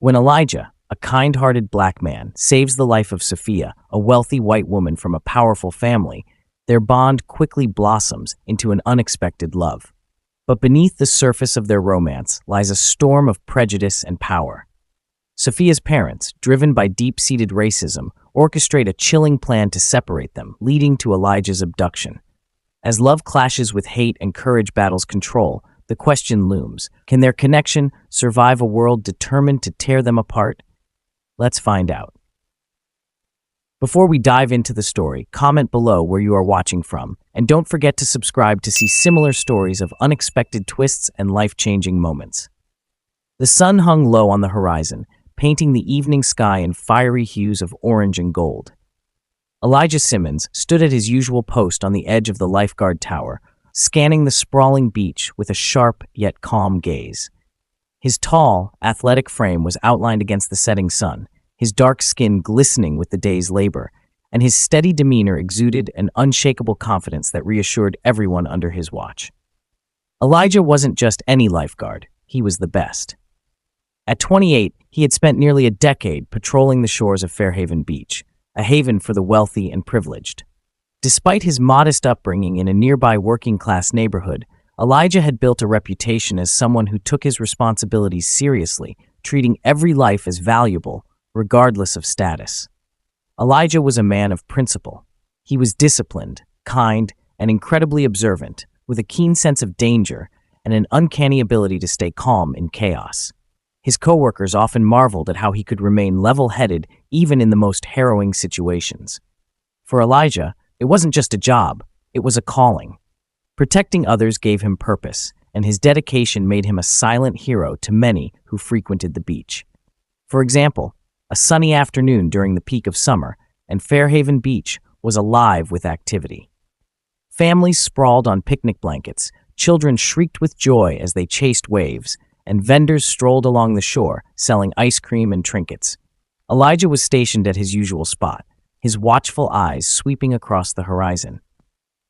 When Elijah, a kind-hearted black man, saves the life of Sophia, a wealthy white woman from a powerful family, their bond quickly blossoms into an unexpected love. But beneath the surface of their romance lies a storm of prejudice and power. Sophia's parents, driven by deep-seated racism, orchestrate a chilling plan to separate them, leading to Elijah's abduction. As love clashes with hate and courage battles control, the question looms: can their connection survive a world determined to tear them apart? Let's find out. Before we dive into the story, comment below where you are watching from, and don't forget to subscribe to see similar stories of unexpected twists and life-changing moments. The sun hung low on the horizon, painting the evening sky in fiery hues of orange and gold. Elijah Simmons stood at his usual post on the edge of the lifeguard tower, scanning the sprawling beach with a sharp yet calm gaze. His tall, athletic frame was outlined against the setting sun, his dark skin glistening with the day's labor, and his steady demeanor exuded an unshakable confidence that reassured everyone under his watch. Elijah wasn't just any lifeguard, he was the best. At 28, he had spent nearly a decade patrolling the shores of Fairhaven Beach, a haven for the wealthy and privileged. Despite his modest upbringing in a nearby working-class neighborhood, Elijah had built a reputation as someone who took his responsibilities seriously, treating every life as valuable, regardless of status. Elijah was a man of principle. He was disciplined, kind, and incredibly observant, with a keen sense of danger and an uncanny ability to stay calm in chaos. His coworkers often marveled at how he could remain level-headed even in the most harrowing situations. For Elijah, it wasn't just a job, it was a calling. Protecting others gave him purpose, and his dedication made him a silent hero to many who frequented the beach. For example, a sunny afternoon during the peak of summer, and Fairhaven Beach was alive with activity. Families sprawled on picnic blankets, children shrieked with joy as they chased waves, and vendors strolled along the shore, selling ice cream and trinkets. Elijah was stationed at his usual spot, his watchful eyes sweeping across the horizon.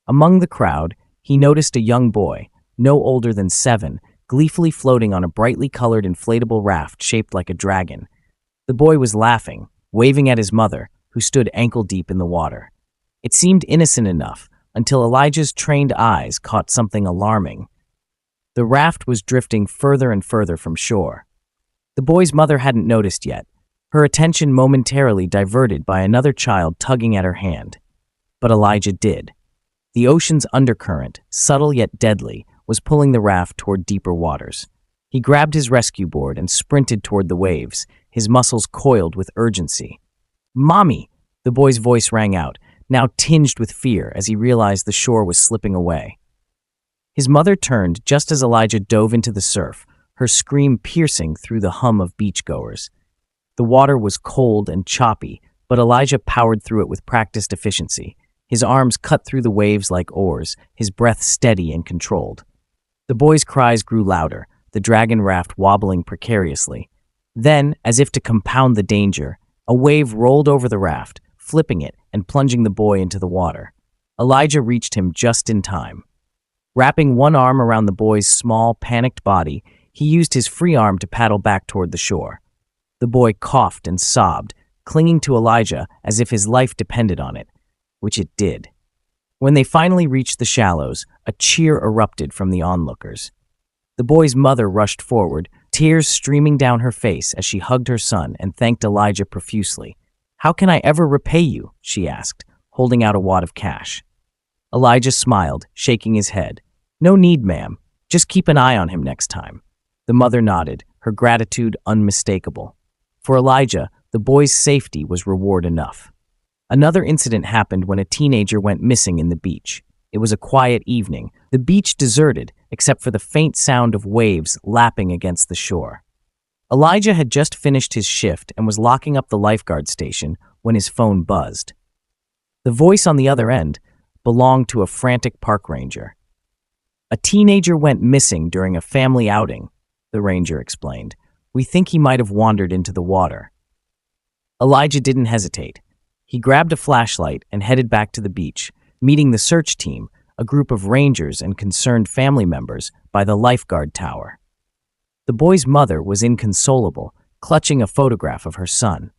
Among the crowd, he noticed a young boy, no older than 7, gleefully floating on a brightly colored inflatable raft shaped like a dragon. The boy was laughing, waving at his mother, who stood ankle-deep in the water. It seemed innocent enough, until Elijah's trained eyes caught something alarming. The raft was drifting further and further from shore. The boy's mother hadn't noticed yet, her attention momentarily diverted by another child tugging at her hand. But Elijah did. The ocean's undercurrent, subtle yet deadly, was pulling the raft toward deeper waters. He grabbed his rescue board and sprinted toward the waves, his muscles coiled with urgency. "Mommy!" The boy's voice rang out, now tinged with fear as he realized the shore was slipping away. His mother turned just as Elijah dove into the surf, her scream piercing through the hum of beachgoers. The water was cold and choppy, but Elijah powered through it with practiced efficiency. His arms cut through the waves like oars, his breath steady and controlled. The boy's cries grew louder, the dragon raft wobbling precariously. Then, as if to compound the danger, a wave rolled over the raft, flipping it and plunging the boy into the water. Elijah reached him just in time. Wrapping one arm around the boy's small, panicked body, he used his free arm to paddle back toward the shore. The boy coughed and sobbed, clinging to Elijah as if his life depended on it, which it did. When they finally reached the shallows, a cheer erupted from the onlookers. The boy's mother rushed forward, tears streaming down her face as she hugged her son and thanked Elijah profusely. "How can I ever repay you?" she asked, holding out a wad of cash. Elijah smiled, shaking his head. "No need, ma'am. Just keep an eye on him next time." The mother nodded, her gratitude unmistakable. For Elijah, the boy's safety was reward enough. Another incident happened when a teenager went missing in the beach. It was a quiet evening, the beach deserted except for the faint sound of waves lapping against the shore. Elijah had just finished his shift and was locking up the lifeguard station when his phone buzzed. The voice on the other end belonged to a frantic park ranger. "A teenager went missing during a family outing," the ranger explained. "We think he might have wandered into the water." Elijah didn't hesitate. He grabbed a flashlight and headed back to the beach, meeting the search team, a group of rangers and concerned family members, by the lifeguard tower. The boy's mother was inconsolable, clutching a photograph of her son.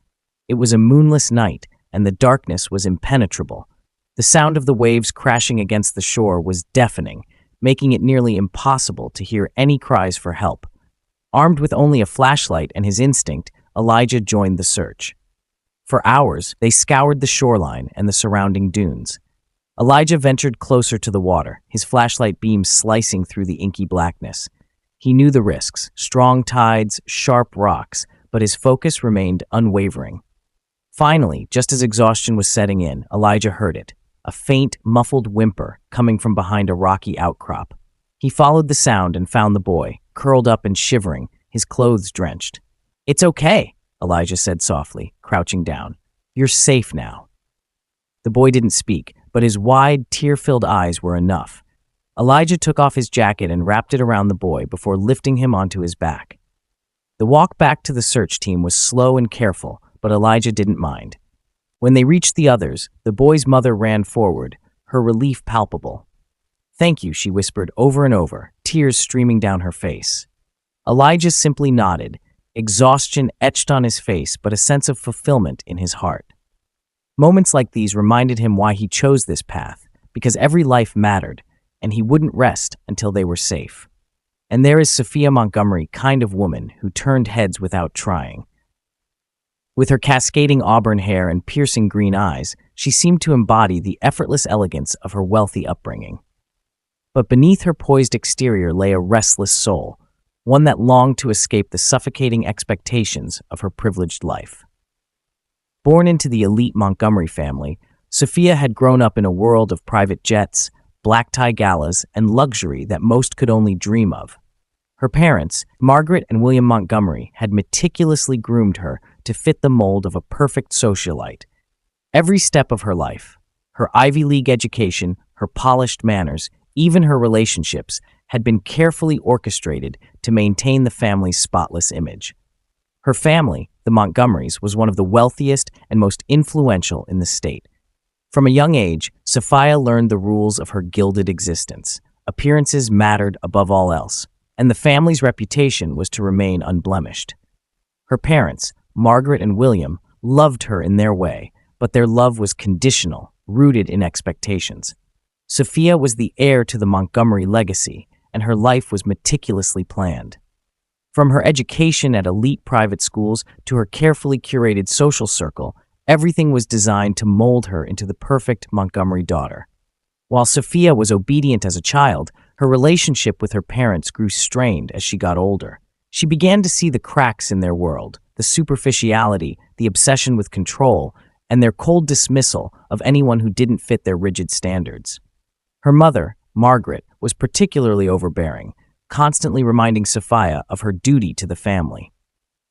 It was a moonless night, and the darkness was impenetrable. The sound of the waves crashing against the shore was deafening, making it nearly impossible to hear any cries for help. Armed with only a flashlight and his instinct, Elijah joined the search. For hours, they scoured the shoreline and the surrounding dunes. Elijah ventured closer to the water, his flashlight beam slicing through the inky blackness. He knew the risks, strong tides, sharp rocks, but his focus remained unwavering. Finally, just as exhaustion was setting in, Elijah heard it, a faint, muffled whimper coming from behind a rocky outcrop. He followed the sound and found the boy, curled up and shivering, his clothes drenched. "It's okay," Elijah said softly, crouching down. "You're safe now." The boy didn't speak, but his wide, tear-filled eyes were enough. Elijah took off his jacket and wrapped it around the boy before lifting him onto his back. The walk back to the search team was slow and careful, but Elijah didn't mind. When they reached the others, the boy's mother ran forward, her relief palpable. "Thank you," she whispered over and over, tears streaming down her face. Elijah simply nodded, exhaustion etched on his face, but a sense of fulfillment in his heart. Moments like these reminded him why he chose this path, because every life mattered, and he wouldn't rest until they were safe. And there is Sophia Montgomery, kind of woman who turned heads without trying. With her cascading auburn hair and piercing green eyes, she seemed to embody the effortless elegance of her wealthy upbringing. But beneath her poised exterior lay a restless soul, one that longed to escape the suffocating expectations of her privileged life. Born into the elite Montgomery family, Sophia had grown up in a world of private jets, black-tie galas, and luxury that most could only dream of. Her parents, Margaret and William Montgomery, had meticulously groomed her to fit the mold of a perfect socialite. Every step of her life, her Ivy League education, her polished manners, even her relationships, had been carefully orchestrated to maintain the family's spotless image. Her family, the Montgomerys, was one of the wealthiest and most influential in the state. From a young age, Sophia learned the rules of her gilded existence. Appearances mattered above all else, and the family's reputation was to remain unblemished. Her parents, Margaret and William, loved her in their way, but their love was conditional, rooted in expectations. Sophia was the heir to the Montgomery legacy, and her life was meticulously planned. From her education at elite private schools to her carefully curated social circle, everything was designed to mold her into the perfect Montgomery daughter. While Sophia was obedient as a child, her relationship with her parents grew strained as she got older. She began to see the cracks in their world, the superficiality, the obsession with control, and their cold dismissal of anyone who didn't fit their rigid standards. Her mother, Margaret, was particularly overbearing, constantly reminding Sophia of her duty to the family.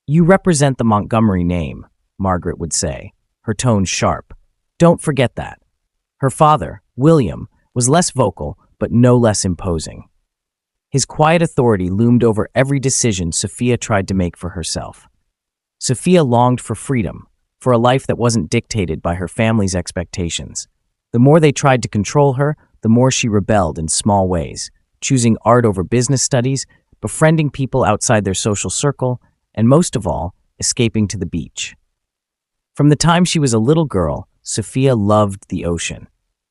"You represent the Montgomery name," Margaret would say, her tone sharp. "Don't forget that." Her father, William, was less vocal, but no less imposing. His quiet authority loomed over every decision Sophia tried to make for herself. Sophia longed for freedom, for a life that wasn't dictated by her family's expectations. The more they tried to control her, the more she rebelled in small ways, choosing art over business studies, befriending people outside their social circle, and most of all, escaping to the beach. From the time she was a little girl, Sophia loved the ocean.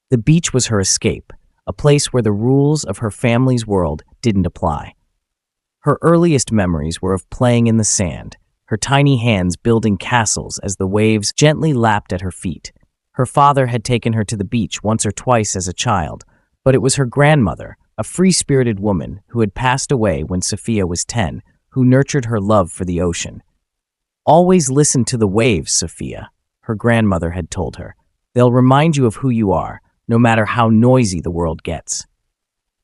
The beach was her escape, a place where the rules of her family's world didn't apply. Her earliest memories were of playing in the sand, her tiny hands building castles as the waves gently lapped at her feet. Her father had taken her to the beach once or twice as a child, but it was her grandmother, a free-spirited woman who had passed away when Sophia was 10, who nurtured her love for the ocean. "Always listen to the waves, Sophia," her grandmother had told her. "They'll remind you of who you are, no matter how noisy the world gets."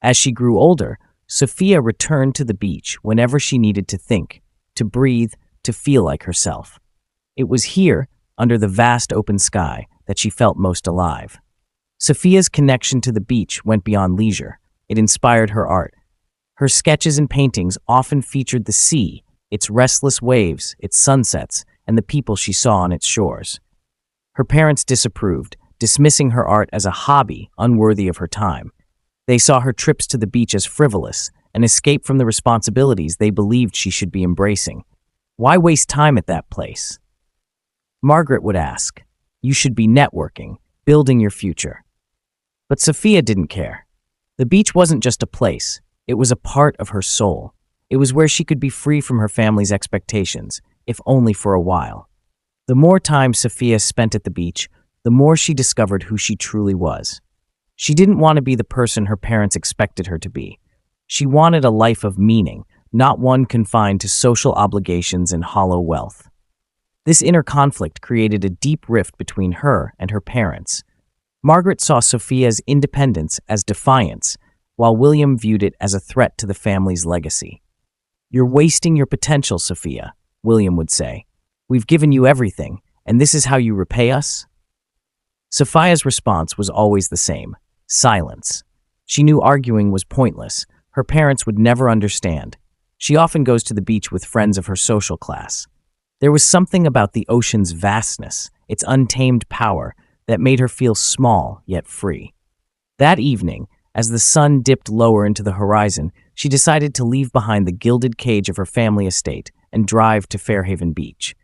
As she grew older, Sophia returned to the beach whenever she needed to think, to breathe, to feel like herself. It was here, under the vast open sky, that she felt most alive. Sophia's connection to the beach went beyond leisure. It inspired her art. Her sketches and paintings often featured the sea, its restless waves, its sunsets, and the people she saw on its shores. Her parents disapproved, dismissing her art as a hobby unworthy of her time. They saw her trips to the beach as frivolous, an escape from the responsibilities they believed she should be embracing. Why waste time at that place? Margaret would ask. You should be networking, building your future. But Sophia didn't care. The beach wasn't just a place, it was a part of her soul. It was where she could be free from her family's expectations, if only for a while. The more time Sophia spent at the beach, the more she discovered who she truly was. She didn't want to be the person her parents expected her to be. She wanted a life of meaning, not one confined to social obligations and hollow wealth. This inner conflict created a deep rift between her and her parents. Margaret saw Sophia's independence as defiance, while William viewed it as a threat to the family's legacy. You're wasting your potential, Sophia, William would say. We've given you everything, and this is how you repay us? Sophia's response was always the same: silence. She knew arguing was pointless. Her parents would never understand. She often goes to the beach with friends of her social class. There was something about the ocean's vastness, its untamed power, that made her feel small yet free. That evening, as the sun dipped lower into the horizon, she decided to leave behind the gilded cage of her family estate and drive to Fairhaven Beach.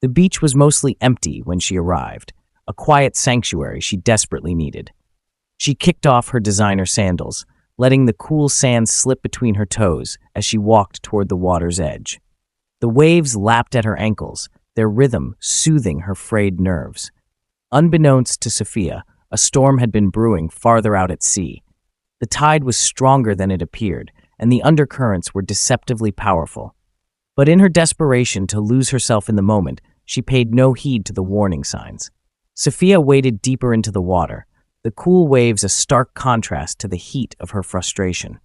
The beach was mostly empty when she arrived, a quiet sanctuary she desperately needed. She kicked off her designer sandals, letting the cool sand slip between her toes as she walked toward the water's edge. The waves lapped at her ankles, their rhythm soothing her frayed nerves. Unbeknownst to Sophia, a storm had been brewing farther out at sea. The tide was stronger than it appeared, and the undercurrents were deceptively powerful. But in her desperation to lose herself in the moment, she paid no heed to the warning signs. Sophia waded deeper into the water, the cool waves a stark contrast to the heat of her frustration.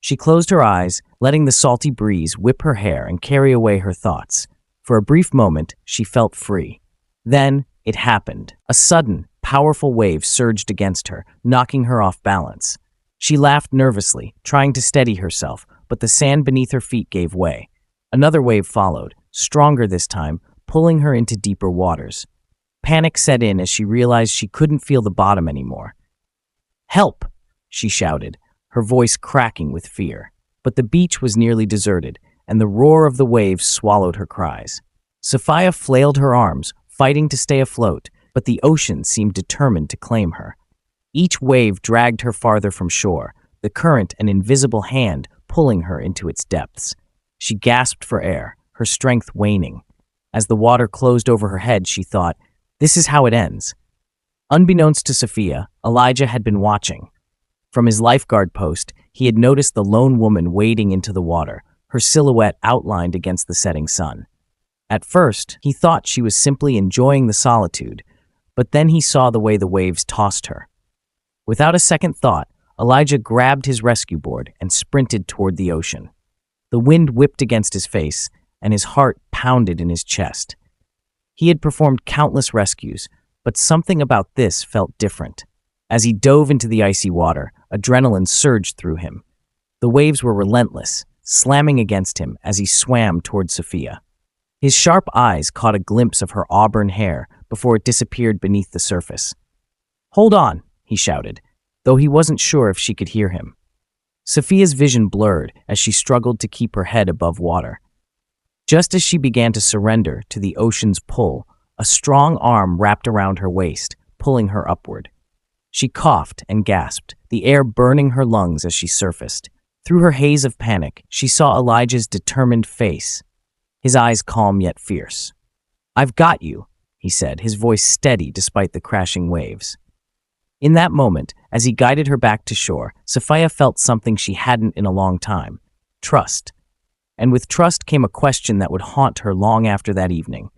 She closed her eyes, letting the salty breeze whip her hair and carry away her thoughts. For a brief moment, she felt free. Then, it happened. A sudden, powerful wave surged against her, knocking her off balance. She laughed nervously, trying to steady herself, but the sand beneath her feet gave way. Another wave followed, stronger this time, pulling her into deeper waters. Panic set in as she realized she couldn't feel the bottom anymore. "Help!" she shouted, her voice cracking with fear. But the beach was nearly deserted, and the roar of the waves swallowed her cries. Sophia flailed her arms, fighting to stay afloat, but the ocean seemed determined to claim her. Each wave dragged her farther from shore, the current an invisible hand pulling her into its depths. She gasped for air, her strength waning. As the water closed over her head, she thought, "This is how it ends." Unbeknownst to Sophia, Elijah had been watching. From his lifeguard post, he had noticed the lone woman wading into the water, her silhouette outlined against the setting sun. At first, he thought she was simply enjoying the solitude, but then he saw the way the waves tossed her. Without a second thought, Elijah grabbed his rescue board and sprinted toward the ocean. The wind whipped against his face, and his heart pounded in his chest. He had performed countless rescues, but something about this felt different. As he dove into the icy water, adrenaline surged through him. The waves were relentless, slamming against him as he swam toward Sophia. His sharp eyes caught a glimpse of her auburn hair before it disappeared beneath the surface. "Hold on," he shouted, though he wasn't sure if she could hear him. Sophia's vision blurred as she struggled to keep her head above water. Just as she began to surrender to the ocean's pull, a strong arm wrapped around her waist, pulling her upward. She coughed and gasped, the air burning her lungs as she surfaced. Through her haze of panic, she saw Elijah's determined face, his eyes calm yet fierce. "I've got you," he said, his voice steady despite the crashing waves. In that moment, as he guided her back to shore, Sophia felt something she hadn't in a long time: trust. And with trust came a question that would haunt her long after that evening.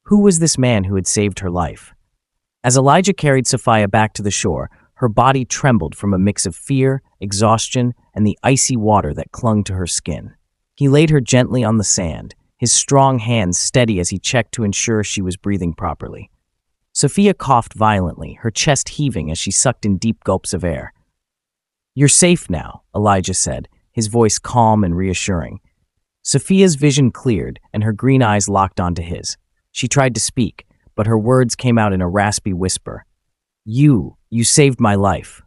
Who was this man who had saved her life? As Elijah carried Sophia back to the shore, her body trembled from a mix of fear, exhaustion, and the icy water that clung to her skin. He laid her gently on the sand, his strong hands steady as he checked to ensure she was breathing properly. Sophia coughed violently, her chest heaving as she sucked in deep gulps of air. "You're safe now," Elijah said, his voice calm and reassuring. Sophia's vision cleared, and her green eyes locked onto his. She tried to speak, but her words came out in a raspy whisper. You saved my life.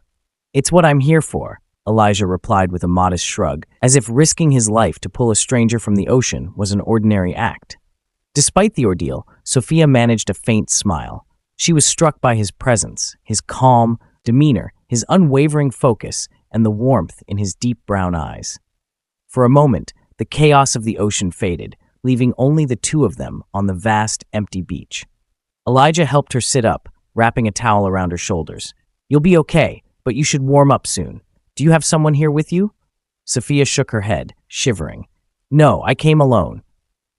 It's what I'm here for. Elijah replied with a modest shrug, as if risking his life to pull a stranger from the ocean was an ordinary act. Despite the ordeal, Sophia managed a faint smile. She was struck by his presence, his calm demeanor, his unwavering focus, and the warmth in his deep brown eyes. For a moment, the chaos of the ocean faded, leaving only the two of them on the vast, empty beach. Elijah helped her sit up, wrapping a towel around her shoulders. "You'll be okay, but you should warm up soon. Do you have someone here with you?" Sophia shook her head, shivering. "No, I came alone."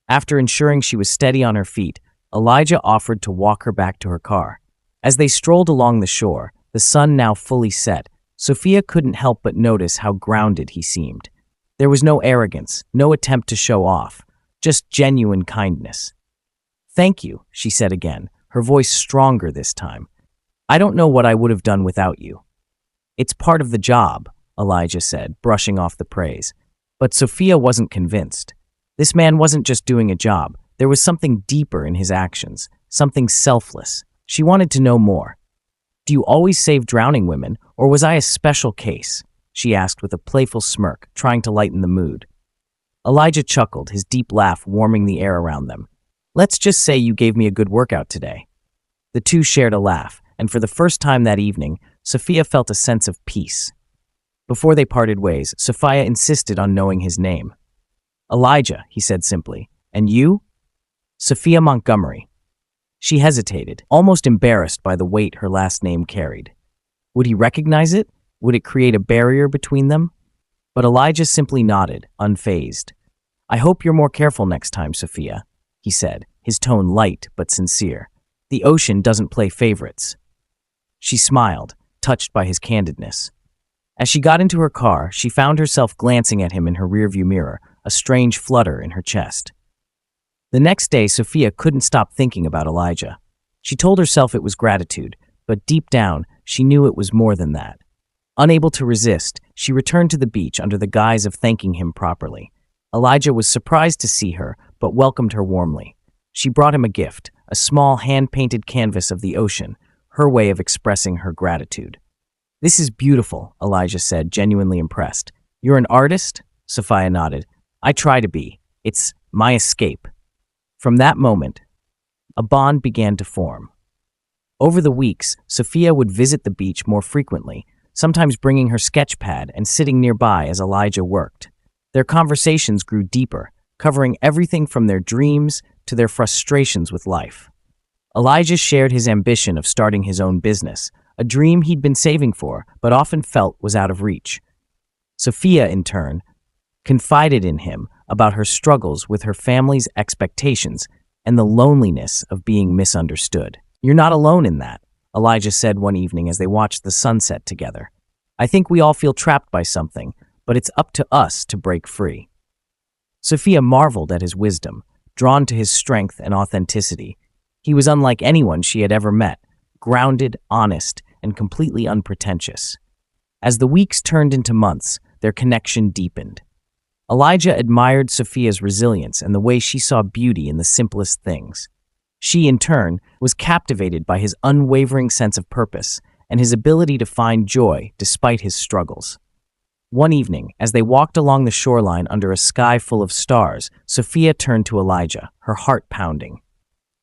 After ensuring she was steady on her feet, Elijah offered to walk her back to her car. As they strolled along the shore, the sun now fully set, Sophia couldn't help but notice how grounded he seemed. There was no arrogance, no attempt to show off, just genuine kindness. "Thank you," she said again, her voice stronger this time. "I don't know what I would have done without you." "It's part of the job," Elijah said, brushing off the praise. But Sophia wasn't convinced. This man wasn't just doing a job. There was something deeper in his actions, something selfless. She wanted to know more. "Do you always save drowning women, or was I a special case?" she asked with a playful smirk, trying to lighten the mood. Elijah chuckled, his deep laugh warming the air around them. "Let's just say you gave me a good workout today." The two shared a laugh, and for the first time that evening, Sophia felt a sense of peace. Before they parted ways, Sophia insisted on knowing his name. "Elijah," he said simply. "And you?" "Sophia Montgomery." She hesitated, almost embarrassed by the weight her last name carried. Would he recognize it? Would it create a barrier between them? But Elijah simply nodded, unfazed. "I hope you're more careful next time, Sophia," he said, his tone light but sincere. "The ocean doesn't play favorites." She smiled, touched by his candidness. As she got into her car, she found herself glancing at him in her rearview mirror, a strange flutter in her chest. The next day, Sophia couldn't stop thinking about Elijah. She told herself it was gratitude, but deep down, she knew it was more than that. Unable to resist, she returned to the beach under the guise of thanking him properly. Elijah was surprised to see her, but welcomed her warmly. She brought him a gift, a small hand-painted canvas of the ocean, her way of expressing her gratitude. "This is beautiful," Elijah said, genuinely impressed. "You're an artist?" Sophia nodded. "I try to be. It's my escape." From that moment, a bond began to form. Over the weeks, Sophia would visit the beach more frequently, sometimes bringing her sketch pad and sitting nearby as Elijah worked. Their conversations grew deeper, covering everything from their dreams to their frustrations with life. Elijah shared his ambition of starting his own business, a dream he'd been saving for, but often felt was out of reach. Sophia, in turn, confided in him about her struggles with her family's expectations and the loneliness of being misunderstood. "You're not alone in that," Elijah said one evening as they watched the sunset together. "I think we all feel trapped by something, but it's up to us to break free." Sophia marveled at his wisdom, drawn to his strength and authenticity. He was unlike anyone she had ever met, grounded, honest, and completely unpretentious. As the weeks turned into months, their connection deepened. Elijah admired Sophia's resilience and the way she saw beauty in the simplest things. She, in turn, was captivated by his unwavering sense of purpose and his ability to find joy despite his struggles. One evening, as they walked along the shoreline under a sky full of stars, Sophia turned to Elijah, her heart pounding.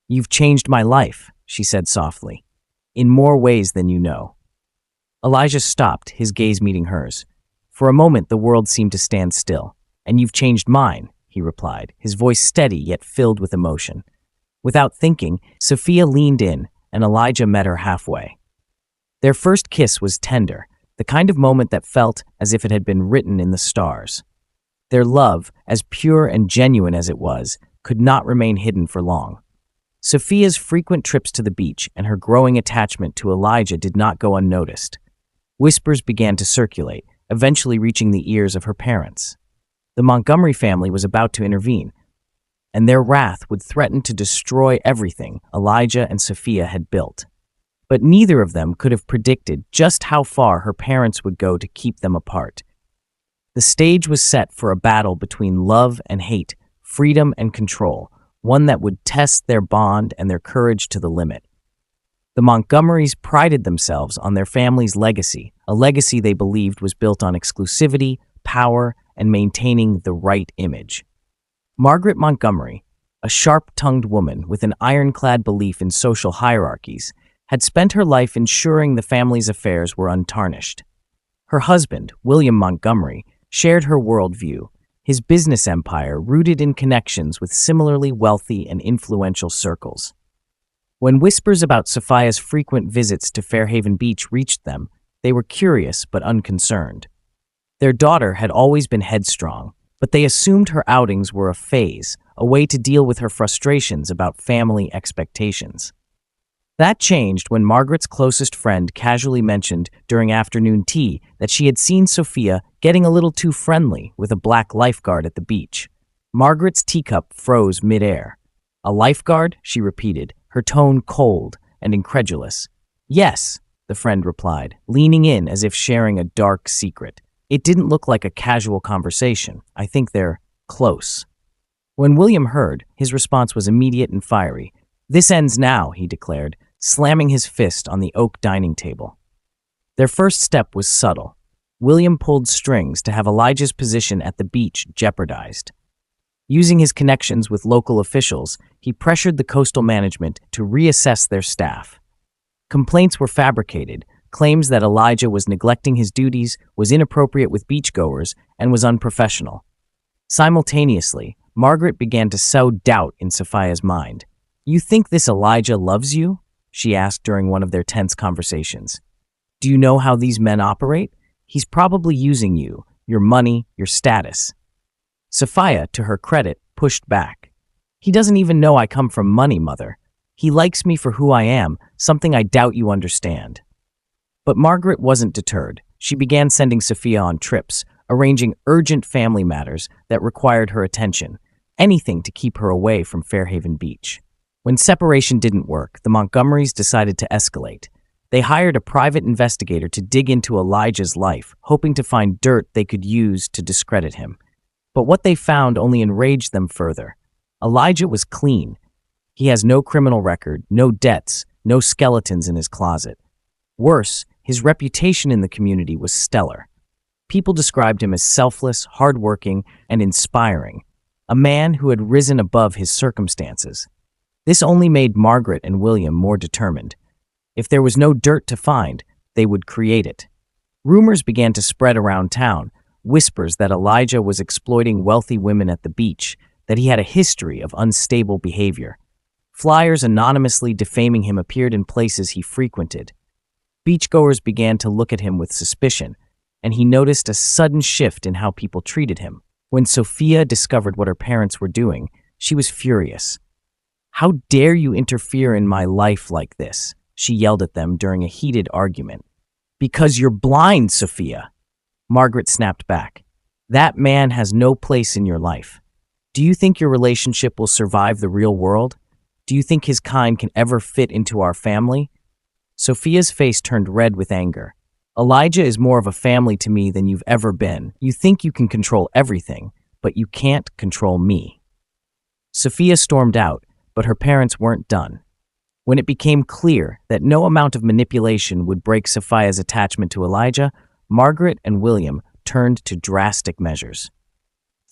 "You've changed my life," she said softly, "in more ways than you know." Elijah stopped, his gaze meeting hers. For a moment, the world seemed to stand still. "And you've changed mine," he replied, his voice steady yet filled with emotion. Without thinking, Sophia leaned in, and Elijah met her halfway. Their first kiss was tender, the kind of moment that felt as if it had been written in the stars. Their love, as pure and genuine as it was, could not remain hidden for long. Sophia's frequent trips to the beach and her growing attachment to Elijah did not go unnoticed. Whispers began to circulate, eventually reaching the ears of her parents. The Montgomery family was about to intervene, and their wrath would threaten to destroy everything Elijah and Sophia had built. But neither of them could have predicted just how far her parents would go to keep them apart. The stage was set for a battle between love and hate, freedom and control, one that would test their bond and their courage to the limit. The Montgomerys prided themselves on their family's legacy, a legacy they believed was built on exclusivity, power, and maintaining the right image. Margaret Montgomery, a sharp-tongued woman with an ironclad belief in social hierarchies, had spent her life ensuring the family's affairs were untarnished. Her husband, William Montgomery, shared her worldview, his business empire rooted in connections with similarly wealthy and influential circles. When whispers about Sophia's frequent visits to Fairhaven Beach reached them, they were curious but unconcerned. Their daughter had always been headstrong, but they assumed her outings were a phase, a way to deal with her frustrations about family expectations. That changed when Margaret's closest friend casually mentioned during afternoon tea that she had seen Sophia getting a little too friendly with a black lifeguard at the beach. Margaret's teacup froze midair. "A lifeguard?" she repeated, her tone cold and incredulous. "Yes," the friend replied, leaning in as if sharing a dark secret. "It didn't look like a casual conversation. I think they're close." When William heard, his response was immediate and fiery. "This ends now," he declared, slamming his fist on the oak dining table. Their first step was subtle. William pulled strings to have Elijah's position at the beach jeopardized. Using his connections with local officials, he pressured the coastal management to reassess their staff. Complaints were fabricated, claims that Elijah was neglecting his duties, was inappropriate with beachgoers, and was unprofessional. Simultaneously, Margaret began to sow doubt in Sophia's mind. "You think this Elijah loves you?" she asked during one of their tense conversations. "Do you know how these men operate? He's probably using you, your money, your status." Sophia, to her credit, pushed back. "He doesn't even know I come from money, Mother. He likes me for who I am, something I doubt you understand." But Margaret wasn't deterred. She began sending Sophia on trips, arranging urgent family matters that required her attention, anything to keep her away from Fairhaven Beach. When separation didn't work, the Montgomerys decided to escalate. They hired a private investigator to dig into Elijah's life, hoping to find dirt they could use to discredit him. But what they found only enraged them further. Elijah was clean. He has no criminal record, no debts, no skeletons in his closet. Worse, his reputation in the community was stellar. People described him as selfless, hardworking, and inspiring, a man who had risen above his circumstances. This only made Margaret and William more determined. If there was no dirt to find, they would create it. Rumors began to spread around town, whispers that Elijah was exploiting wealthy women at the beach, that he had a history of unstable behavior. Flyers anonymously defaming him appeared in places he frequented. Beachgoers began to look at him with suspicion, and he noticed a sudden shift in how people treated him. When Sophia discovered what her parents were doing, she was furious. "How dare you interfere in my life like this?" she yelled at them during a heated argument. "Because you're blind, Sophia," Margaret snapped back. "That man has no place in your life. Do you think your relationship will survive the real world? Do you think his kind can ever fit into our family?" Sophia's face turned red with anger. "Elijah is more of a family to me than you've ever been. You think you can control everything, but you can't control me." Sophia stormed out, but her parents weren't done. When it became clear that no amount of manipulation would break Sophia's attachment to Elijah, Margaret and William turned to drastic measures.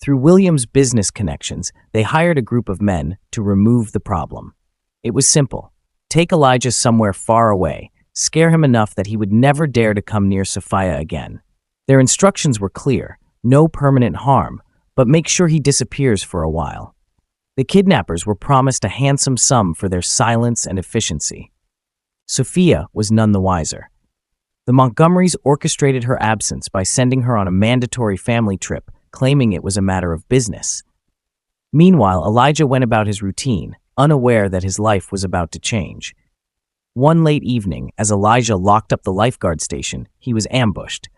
Through William's business connections, they hired a group of men to remove the problem. It was simple. Take Elijah somewhere far away, scare him enough that he would never dare to come near Sophia again. Their instructions were clear: no permanent harm, but make sure he disappears for a while. The kidnappers were promised a handsome sum for their silence and efficiency. Sophia was none the wiser. The Montgomerys orchestrated her absence by sending her on a mandatory family trip, claiming it was a matter of business. Meanwhile, Elijah went about his routine, unaware that his life was about to change. One late evening, as Elijah locked up the lifeguard station, he was ambushed.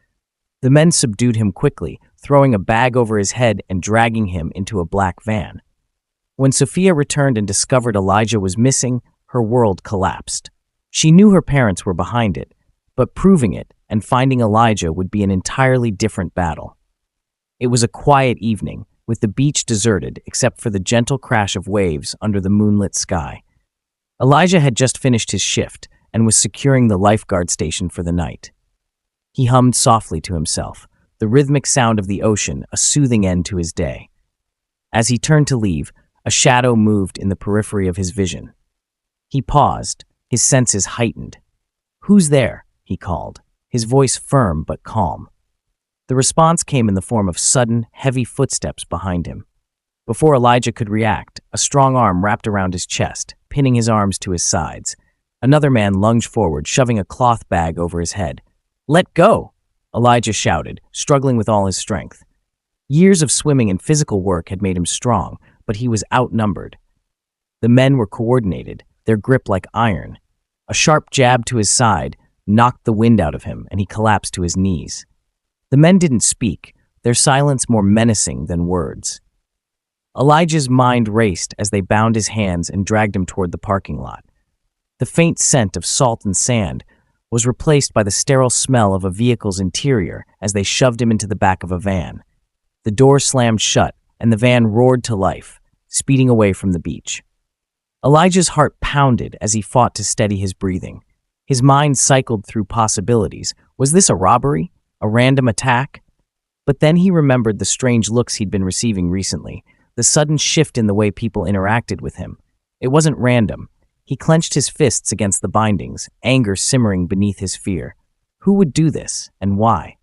The men subdued him quickly, throwing a bag over his head and dragging him into a black van. When Sophia returned and discovered Elijah was missing, her world collapsed. She knew her parents were behind it, but proving it and finding Elijah would be an entirely different battle. It was a quiet evening, with the beach deserted except for the gentle crash of waves under the moonlit sky. Elijah had just finished his shift, and was securing the lifeguard station for the night. He hummed softly to himself, the rhythmic sound of the ocean a soothing end to his day. As he turned to leave, a shadow moved in the periphery of his vision. He paused, his senses heightened. "Who's there?" he called, his voice firm but calm. The response came in the form of sudden, heavy footsteps behind him. Before Elijah could react, a strong arm wrapped around his chest, pinning his arms to his sides. Another man lunged forward, shoving a cloth bag over his head. "Let go!" Elijah shouted, struggling with all his strength. Years of swimming and physical work had made him strong, but he was outnumbered. The men were coordinated, their grip like iron. A sharp jab to his side knocked the wind out of him, and he collapsed to his knees. The men didn't speak, their silence more menacing than words. Elijah's mind raced as they bound his hands and dragged him toward the parking lot. The faint scent of salt and sand was replaced by the sterile smell of a vehicle's interior as they shoved him into the back of a van. The door slammed shut, and the van roared to life, speeding away from the beach. Elijah's heart pounded as he fought to steady his breathing. His mind cycled through possibilities. Was this a robbery? A random attack? But then he remembered the strange looks he'd been receiving recently, the sudden shift in the way people interacted with him. It wasn't random. He clenched his fists against the bindings, anger simmering beneath his fear. Who would do this, and why?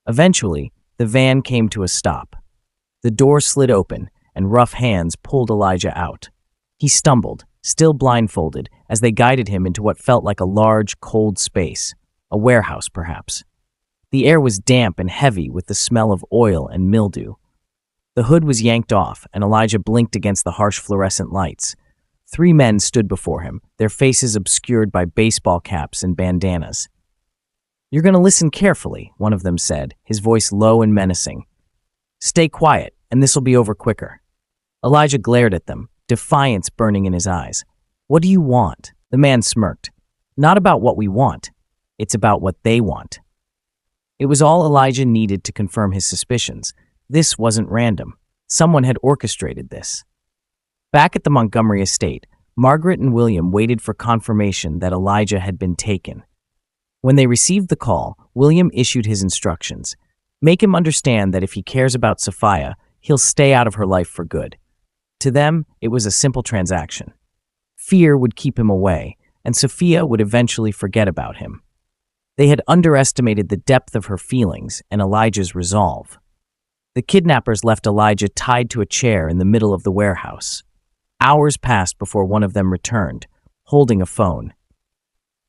Eventually, the van came to a stop. The door slid open, and rough hands pulled Elijah out. He stumbled, still blindfolded, as they guided him into what felt like a large, cold space. A warehouse, perhaps. The air was damp and heavy with the smell of oil and mildew. The hood was yanked off, and Elijah blinked against the harsh fluorescent lights. 3 men stood before him, their faces obscured by baseball caps and bandanas. "You're going to listen carefully," one of them said, his voice low and menacing. "Stay quiet, and this'll be over quicker." Elijah glared at them, defiance burning in his eyes. "What do you want?" The man smirked. "Not about what we want. It's about what they want." It was all Elijah needed to confirm his suspicions. This wasn't random. Someone had orchestrated this. Back at the Montgomery estate, Margaret and William waited for confirmation that Elijah had been taken. When they received the call, William issued his instructions. Make him understand that if he cares about Sophia, he'll stay out of her life for good. To them, it was a simple transaction. Fear would keep him away, and Sophia would eventually forget about him. They had underestimated the depth of her feelings and Elijah's resolve. The kidnappers left Elijah tied to a chair in the middle of the warehouse. Hours passed before one of them returned, holding a phone.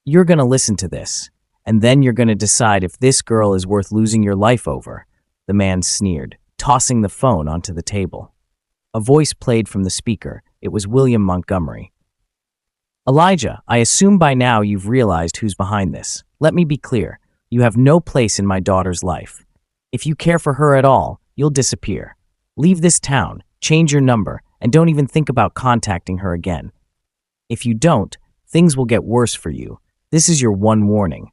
"You're going to listen to this, and then you're going to decide if this girl is worth losing your life over," the man sneered, tossing the phone onto the table. A voice played from the speaker. It was William Montgomery. "Elijah, I assume by now you've realized who's behind this. Let me be clear. You have no place in my daughter's life. If you care for her at all, you'll disappear. Leave this town, change your number, and don't even think about contacting her again. If you don't, things will get worse for you. This is your one warning."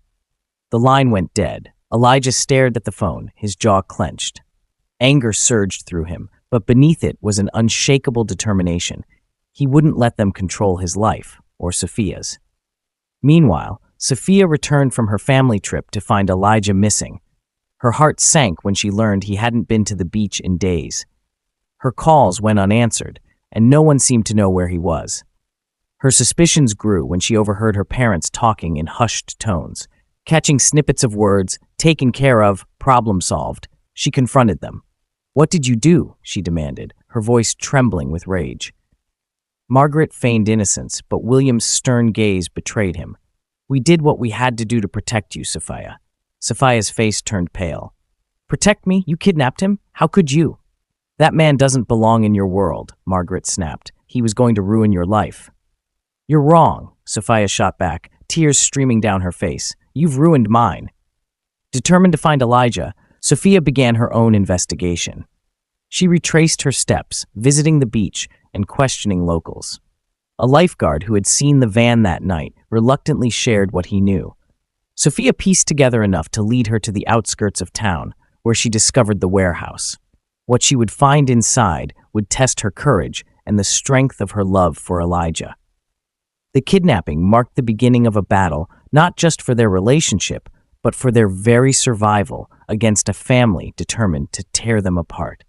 The line went dead. Elijah stared at the phone, his jaw clenched. Anger surged through him, but beneath it was an unshakable determination. He wouldn't let them control his life, or Sophia's. Meanwhile, Sophia returned from her family trip to find Elijah missing. Her heart sank when she learned he hadn't been to the beach in days. Her calls went unanswered, and no one seemed to know where he was. Her suspicions grew when she overheard her parents talking in hushed tones. Catching snippets of words, "taken care of," "problem solved," she confronted them. "What did you do?" she demanded, her voice trembling with rage. Margaret feigned innocence, but William's stern gaze betrayed him. "We did what we had to do to protect you, Sophia." Sophia's face turned pale. "Protect me? You kidnapped him? How could you?" "That man doesn't belong in your world," Margaret snapped. "He was going to ruin your life." "You're wrong," Sophia shot back, tears streaming down her face. "You've ruined mine." Determined to find Elijah, Sophia began her own investigation. She retraced her steps, visiting the beach and questioning locals. A lifeguard who had seen the van that night reluctantly shared what he knew. Sophia pieced together enough to lead her to the outskirts of town, where she discovered the warehouse. What she would find inside would test her courage and the strength of her love for Elijah. The kidnapping marked the beginning of a battle, not just for their relationship, but for their very survival against a family determined to tear them apart.